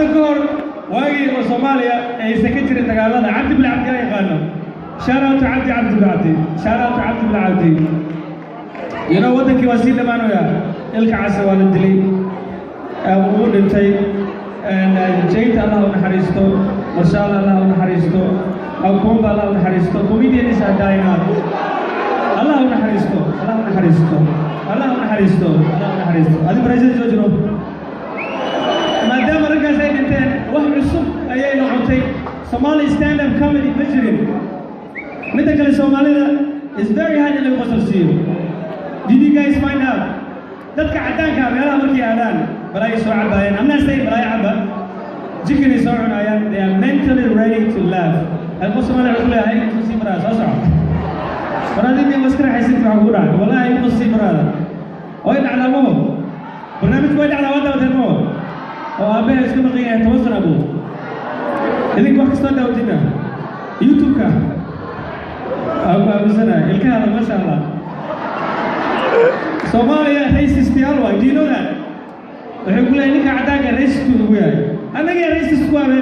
هذا كور واجي وصوماليا يسكتر التقالة عبد بالعبد يا إخوانا شارعت عبد بالعبد شارعت عبد بالعبد you know what the وسيلة ما نويا الكعسة والدلي أقول إنتي جيت الله ونحرسته ما شاء الله ونحرسته أو كوم الله ونحرسته كوميديا نساء داينا الله ونحرسته الله ونحرسته الله ونحرسته الله ونحرسته هذه برازيل جوجرو ما دام رجع زي انتين واحد الصبح أيه نوعتي Somali stand up comedy مجرم متى كل Somali is very hard اللي يوصل سير did you guys find out dadka cadaanka meelaha markii aadaan balay soo cabayeen amna say balay caba jikani soo cunayaan they are mentally ready to laugh hal Somali wuxuu leeyahay inuu maraa soo soco baradii maskara xaysid waxa ugu dhacay wallahi inuu marada oo ila calaamo barnaamij way dhacdaa wada wadano oo aabbe isku maqiyay tawassul abu idin wax kasta dawdina youtube ka abu sana ilkaha ma sha Allah Somalia racist yalwa do you know that wuxuu ku leeyahay ninka cadaanka racist uu yahay anaga racist ku abe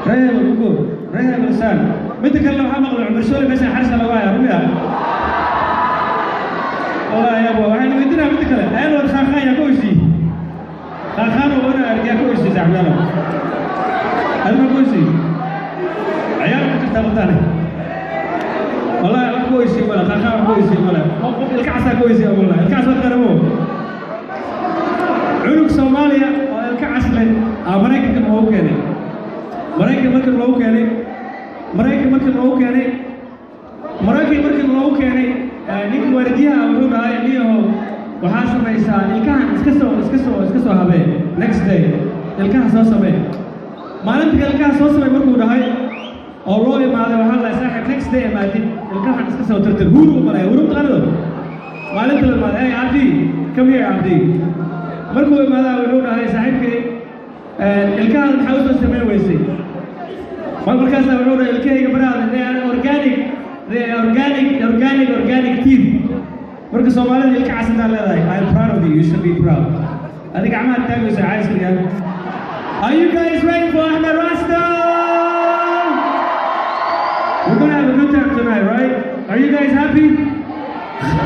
reebo san midda kale waxa maqlo Umar Shoole meesha xarsa lagu hayo rumiya wallahi yabo waxaan weydiinaa midda kale ayaan wad khaakhaya ku heshii khaakhano wana arkiya ku heshii saxbana alma ku heshii ayaan ku tartaan والله كويس ولا خاخا كويس ولا الكعسة كويس والله الكعسة تقربوا عنق صوماليا الكعسة أمريكا كم هو كذي أمريكا ممكن هو كذي أمريكا ممكن هو كذي أمريكا ممكن هو كذي نيك ورديها أمرون هاي اللي هو وحاسب إنسان الكعسة اسكسو هذا next day الكعسة صبي ما ننتقل الكعسة صبي مركو هاي الله ما هذا وحلا ساحب next day ما تي الكهان اسكسو ترتر هورو ولا هورو تغلو ما لنت لما هاي عبدي كم هي عبدي مركو ما هذا وحلا هاي ساحب كي الكهان حاول تسميه ويسي ما بركاسة وحلا الكهي كبراد they are organic team مركو سومالي الكعسة لا I'm proud of you should be proud هذيك عمال تاجو ساعات كذا Are you guys ready for Ahmed Rasta? We're gonna have a good time tonight, right? Are you guys happy?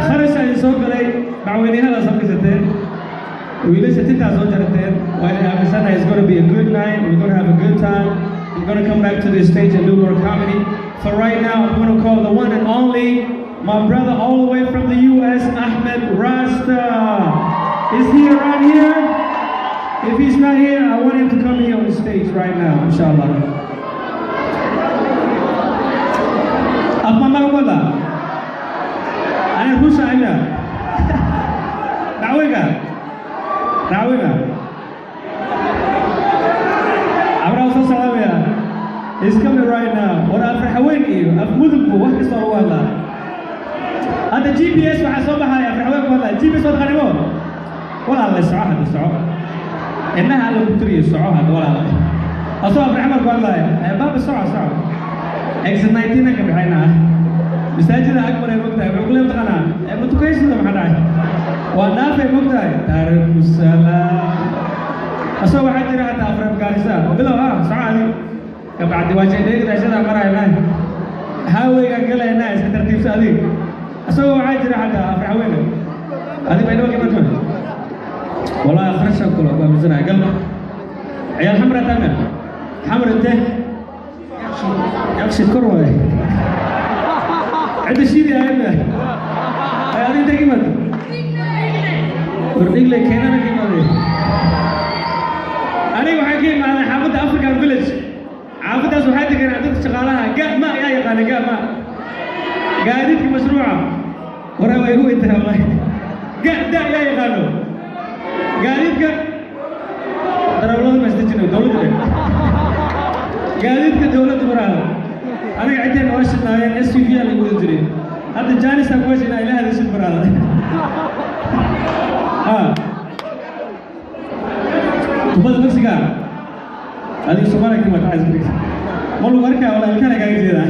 خرج عن الصوت قلي بعويني هلا صفقة ستين ولسه تنتهي صوت جرتين وأنا أبسطنا it's gonna be a good night. We're gonna have a good time. We're gonna come back to this stage and do more comedy. For right now, I'm gonna call the one and only my brother all the way from the U.S. Ahmed Rasta. Is he around here? If he's not here, I want him to come here on the stage right now, inshallah. Apa makwala? Ana husa ina. Dawega. Abra usa salamiya. He's coming right now. Wala afrahaweni. Afmudku wax kasta wala. Hada GPS waxa soo baxaya afrahawen wala. GPS wada qanimo. Wala la saacad saacad. Innaha la kutriyo saacad wala. Asoo afrahawen wala. Bab saacad. exit 19 ka bixayna masaajida akbar ay mogtahay wuxuu leeyahay qana ma tukaysada maxaa dhacay waa dhaafay mogtahay taariikhu salaam asoo waxa jira hada afraad gaarisa bilow saacadi ka bacdi waajidayda ashada qarayna haawayga galayna iska tartiibsa adig asoo waxa jira hada afraawayna adi bayna waqti markan والله خرجت كله بمزنا قلب عيال حمرة تمام حمرة ده يقصد كروه عند الشيء ده هذا هذه ده كمان ورنيك لك هنا أنا كمان أنا وحكي مع حافظ أفريقيا فيلج حافظ أسوحاتي كان عندك شغالها جاء ما يا يقال جاء ما قاعدين في مشروعه ورا ويهو انتهى والله جاء ده يا يقالوا قاعدين ترى والله ما استجنوا دولة قاعدين كدولة مراه أنا قاعدين واشنا اس في اللي يقول جري هذا جاني ساكوش إلى هذا الشيء مراه تفضل نفسك هذه سمارة كم تعز بك مولو وركا ولا كان قاعد كذا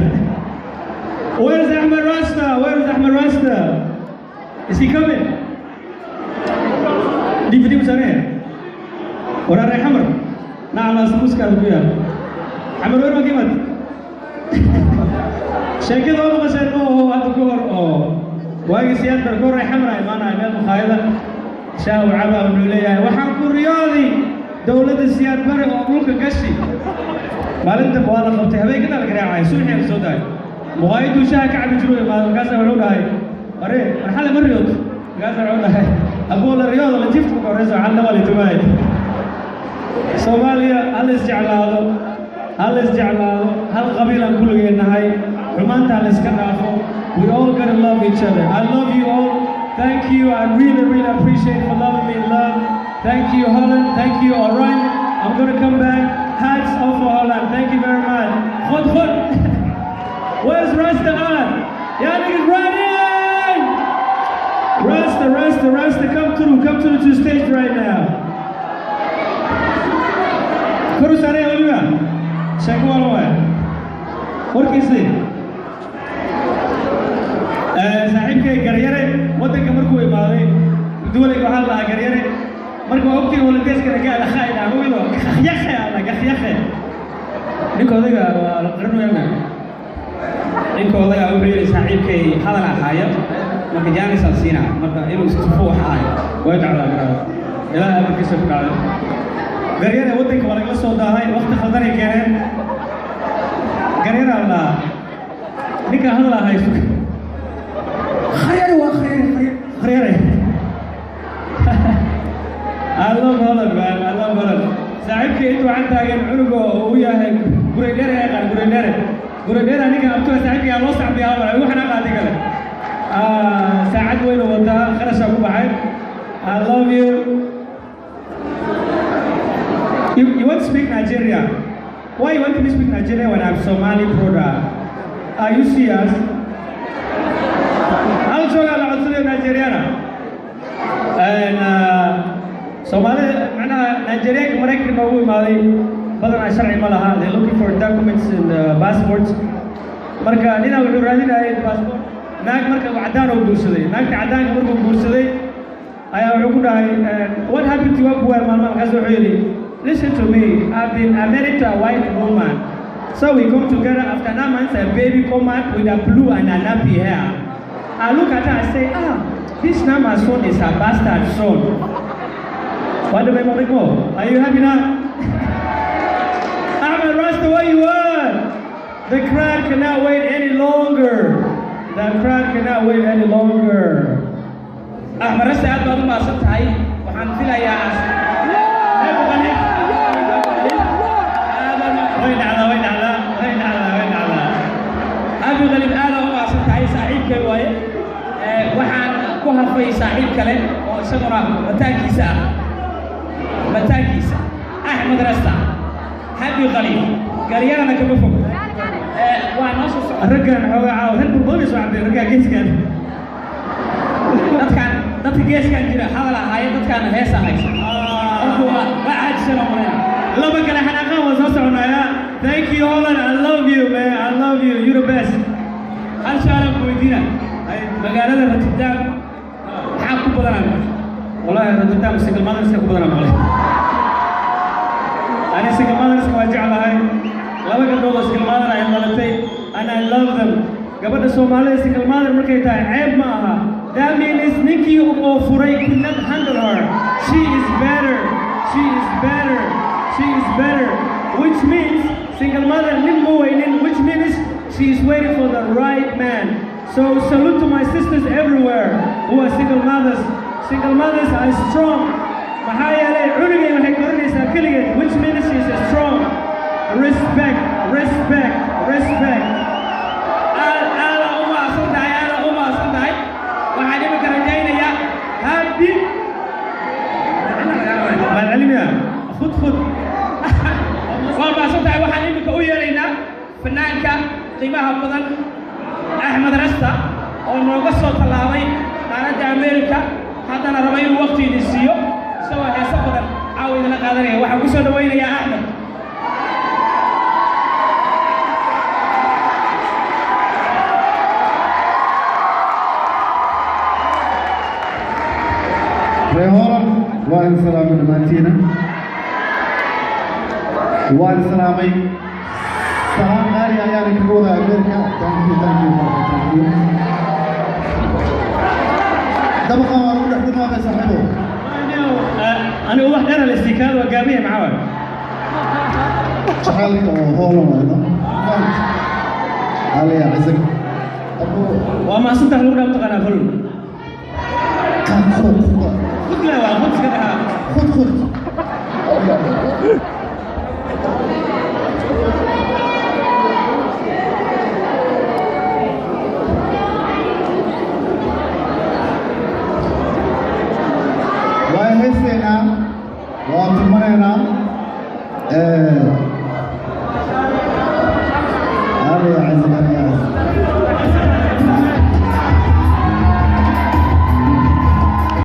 Where's Ahmed Rasta? Where's Ahmed Rasta? Is he coming? Di video sana. Orang Rai Hamar. نعم أسبوس كان فيها عمل وين ما قيمت شكل هو مثلا هو هذا كور واجي سيادة الكور حمراء ما أنا عمل مخايلة شاو عبا ونوليه وحنكون رياضي دولة السيادة بري وأملك قشي maalinta waa la qabtay habeenkii la garaacay suuxii Suudaan muqaayid shaah ka cabi jiray kaas wuxuu dhahay are marxala mariyod kaas wuxuu dhahay aboo la riyada la jiftu ka horeeyay hal wali tumaay Soomaaliya hal isjeclaado hal qabiilan kulligeenahay xumaanta la iska dhaafo we all gotta love each other I love you all thank you I really appreciate for loving me in love thank you Holland thank you Orion I'm going to come back hats off for Holland thank you very much khud where's Rasta on yeah niggas running Rasta come through to the stage right now kuru sare oliva shagwal wa horkisi saaxiibkay garyare wadanka markuu imaaday duwaliga waxa la garyare marka waqti wala deeska gaal khayl aawilo yakhya ninkoodaga la qarnayna ninkoodaga wuxuu yiri saaxiibkay hadal ahaayo marka jaanis siina marka inuu isku fuuxaayo way dhacdaa ilaahay amarkiisa ku dhacday garyare wadanka wala la soo daahay waqti khaldan ay keeneen garyare la ninka hadal ahaayo khayr I love Holland man I love Holland saaxiibkay intuu aan taagan cunuga oo yahay gurendere aniga abto saaxiibkay loo saxbiyaa waxna qaadi kale saacad weyn oo wada qarasha ku baxay I love you you want to speak Nigeria why you want to speak Nigeria when I'm Somali brother are you serious I'll show you how to speak Nigerian and Somali معناها Nigeria كمريكا موجود ماضي بدنا شرعي مالها they looking for documents and passports مركا نينا وحرادينا هاي passport ناك مركا وعدانا وبورسدي ناك عدانا مركا وبورسدي أيا وحكونا هاي what happened to you أبوه مالما كذا حيلي listen to me I've been married to a white woman so we come together after 9 months a baby come out with a blue and a nappy hair I look at her and say this Nama's son is a bastard son what do I want to go? Are you happy now? Ahmed Rasta, where you are? The crowd cannot wait any longer. Ahmed Rasta, I don't know what to وحن في الأيام. وين على. أبو غالب أنا هو أصلا صاحب كواي. وحن كوها في صاحب كلام وسمرا متاكيسا أحمد رستا حبي غليل قريانا كبفهم ونص الرجال هو عاود هل بالبوليس وعبد الرجال جيس كان دتك جيس كان جرا حاول هاي دتكان هيسا هو بعد سنة مرة لا بقى لحنا قام وصلنا يا thank you Holland I love you man I love you you're the best هل شارك بويدينا مقالة الرتدام حاكم بدنا والله الرتدام سجل ما نسيك بدنا مالي أنا سجل ما نسيك واجع لهاي لا بقى دولة سجل ما أنا مالتي and I love them قبل الصومالي سجل ما مركيتها عيب معها that means Nikki or Furay could not handle her she is better which means single mother which means she is waiting for the right man so salute to my sisters everywhere who are single mothers are strong which means she is strong respect خد والله صدق waxaan imika u yeelaynaa fanaanka qiimaha badan Ahmed Rasta oo nooga soo talaabay qaaradda Amerika haddana raba inuu waqtigiisa siiyo soo heesa badan caawidana qaadanaya waxaan ku soo dhaweynayaa Ahmed Rehoran waa in salaam dhamaantiina وان سلامي سلام غالي عيالي كبوضة أمريكا thank you دبقا وأقول احتمال بيصاحبه أنا واحد أنا الاستيكال وقابيه معاون شحالك هولو هذا علي عزك وما صنت هلونا بتقنا فلو كان خد لا وخد كده خد وهسنا واتمنى علي عزك